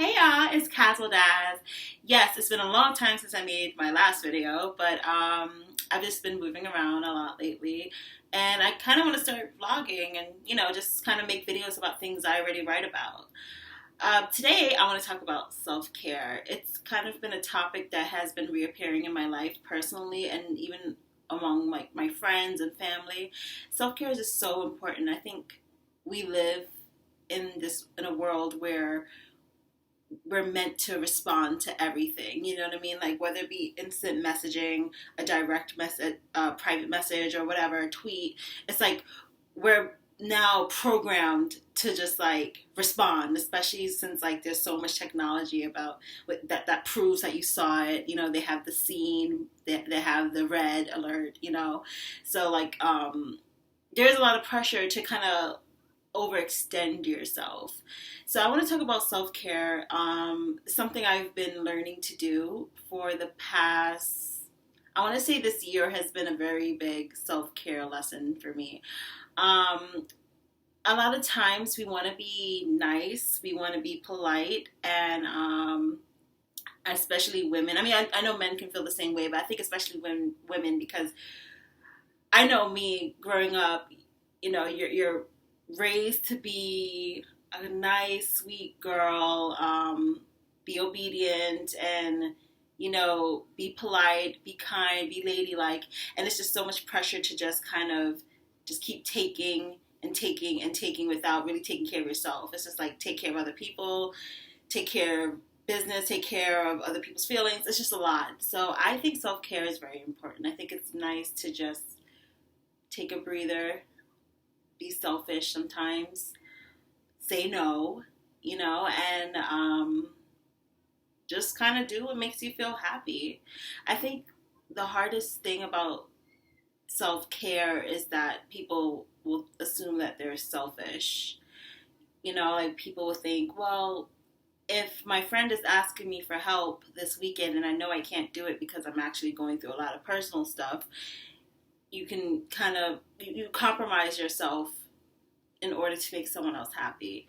Hey y'all, it's Castle Daz. Yes, it's been a long time since I made my last video, but I've just been moving around a lot lately, and I kind of want to start vlogging and just kind of make videos about things I already write about. Today, I want to talk about self-care. It's kind of been a topic that has been reappearing in my life personally, and even among like my friends and family. Self-care is just so important. I think we live in a world where we're meant to respond to everything. You know what I mean? Like whether it be instant messaging, a direct message, a private message, or whatever, a tweet. It's like we're now programmed to just like respond, especially since like there's so much technology about that proves that you saw it. They have the scene, they have the red alert. So like there's a lot of pressure to kind of overextend yourself. So I want to talk about self-care, something I've been learning to do for the past, I want to say this year has been a very big self-care lesson for me. Um, a lot of times we want to be nice, we want to be polite, and especially women. I mean, I know men can feel the same way, but I think especially women, because I know me growing up, you're raised to be a nice, sweet girl, be obedient, and be polite, be kind, be ladylike, and it's just so much pressure to just kind of just keep taking and taking and taking without really taking care of yourself. It's just like take care of other people, take care of business, take care of other people's feelings. It's just a lot. So I think self-care is very important. I think it's nice to just take a breather, be selfish sometimes, say no, and just kind of do what makes you feel happy. I think the hardest thing about self-care is that people will assume that they're selfish. Like people will think, well, if my friend is asking me for help this weekend and I know I can't do it because I'm actually going through a lot of personal stuff, you can kind of you compromise yourself in order to make someone else happy.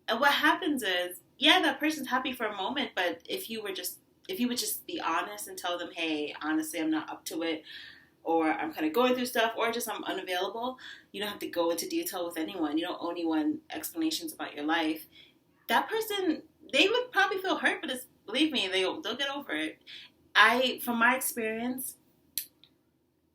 And what happens is, yeah, that person's happy for a moment, but if you would just be honest and tell them, hey, honestly, I'm not up to it, or I'm kind of going through stuff, or just I'm unavailable, you don't have to go into detail with anyone. You don't owe anyone explanations about your life. That person, they would probably feel hurt, but believe me, they'll get over it. From my experience,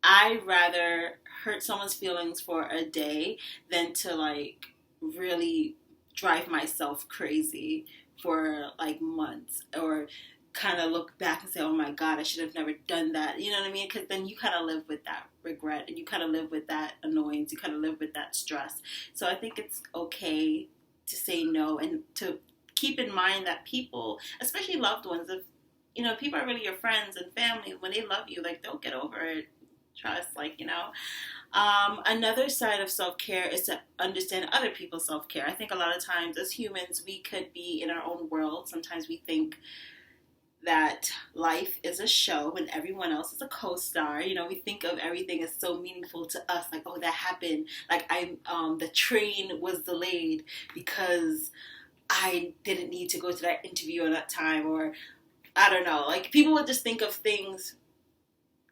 I rather hurt someone's feelings for a day than to like really drive myself crazy for like months, or kind of look back and say, oh my God, I should have never done that. You know what I mean? Because then you kind of live with that regret, and you kind of live with that annoyance, you kind of live with that stress. So I think it's okay to say no, and to keep in mind that people, especially loved ones, if people are really your friends and family, when they love you, like they'll get over it. Trust, another side of self-care is to understand other people's self-care. I think a lot of times as humans, we could be in our own world. Sometimes we think that life is a show and everyone else is a co-star. We think of everything as so meaningful to us, like, oh, that happened, like the train was delayed because I didn't need to go to that interview at that time, or I don't know, like people would just think of things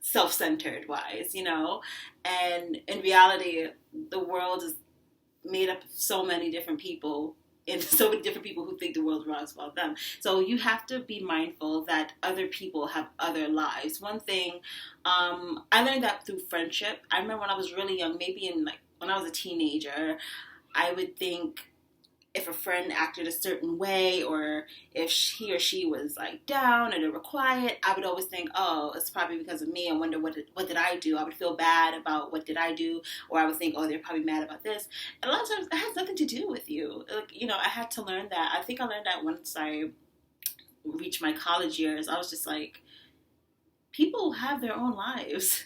self-centered wise, and in reality, the world is made up of so many different people, and so many different people who think the world revolves about them. So you have to be mindful that other people have other lives. One thing, I learned that through friendship. I remember when I was really young, maybe when I was a teenager, I would think if a friend acted a certain way, or if he or she was like down or they were quiet, I would always think, oh, it's probably because of me. I wonder what did I do? I would feel bad about what did I do, or I would think, oh, they're probably mad about this. And a lot of times it has nothing to do with you. Like, I had to learn that. I think I learned that once I reached my college years. I was just like, people have their own lives,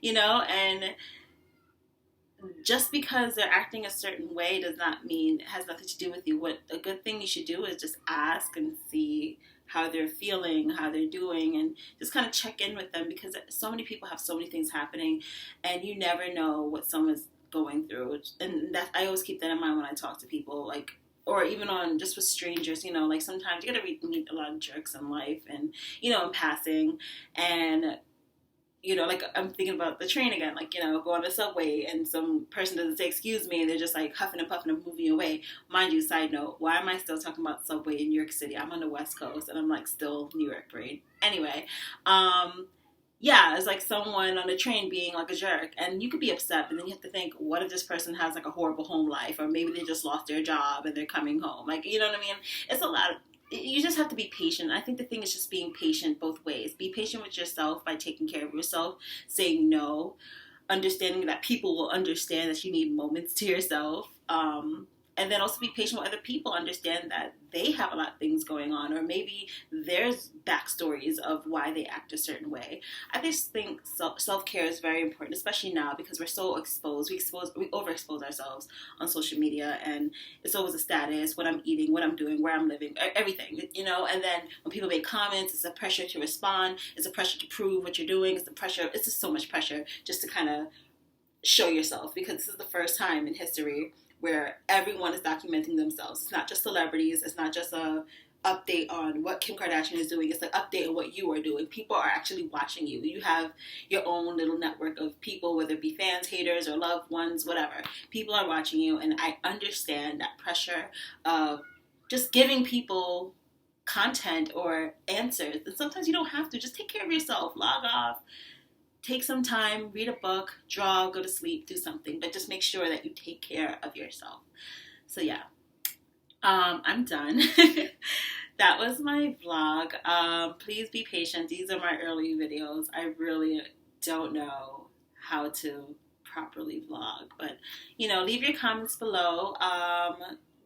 and just because they're acting a certain way does not mean it has nothing to do with you. What a good thing you should do is just ask and see how they're feeling, how they're doing, and just kind of check in with them, because so many people have so many things happening, and you never know what someone's going through. And that I always keep that in mind when I talk to people. Like, or even on just with strangers, you know, like sometimes you gotta meet a lot of jerks in life and, you know, in passing. And, you know, like I'm thinking about the train again, like, you know, go on the subway and some person doesn't say excuse me and they're just like huffing and puffing and moving away. Mind you, side note, why am I still talking about subway in New York City? I'm on the West Coast and I'm like still New York brain. Anyway, yeah, it's like someone on the train being like a jerk, and you could be upset, but then you have to think, what if this person has like a horrible home life, or maybe they just lost their job and they're coming home, like, you know what I mean? It's a lot of, you just have to be patient. I think the thing is just being patient both ways. Be patient with yourself by taking care of yourself, saying no, understanding that people will understand that you need moments to yourself. And then also be patient with other people, understand that they have a lot of things going on, or maybe there's backstories of why they act a certain way. I just think self-care is very important, especially now because we're so exposed. We overexpose ourselves on social media, and it's always a status, what I'm eating, what I'm doing, where I'm living, everything, you know. And then when people make comments, it's a pressure to respond, it's a pressure to prove what you're doing, it's just so much pressure just to kind of show yourself, because this is the first time in history where everyone is documenting themselves. It's not just celebrities. It's not just a update on what Kim Kardashian is doing. It's an update on what you are doing. People are actually watching you. You have your own little network of people, whether it be fans, haters, or loved ones, whatever. People are watching you, and I understand that pressure of just giving people content or answers. And sometimes you don't have to. Just take care of yourself. Log off. Take some time, read a book, draw, go to sleep, do something, but just make sure that you take care of yourself. So yeah, I'm done. That was my vlog. Please be patient. These are my early videos. I really don't know how to properly vlog, but, you know, leave your comments below.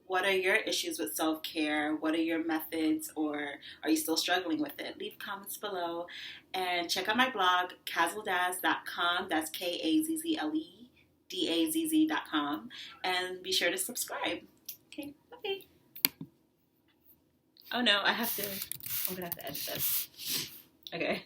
What are your issues with self-care? What are your methods, or are you still struggling with it? Leave comments below, and check out my blog, kazzledazz.com. That's KAZZLEDAZZ.com, and be sure to subscribe. Okay, bye. Oh no, I'm gonna have to edit this. Okay.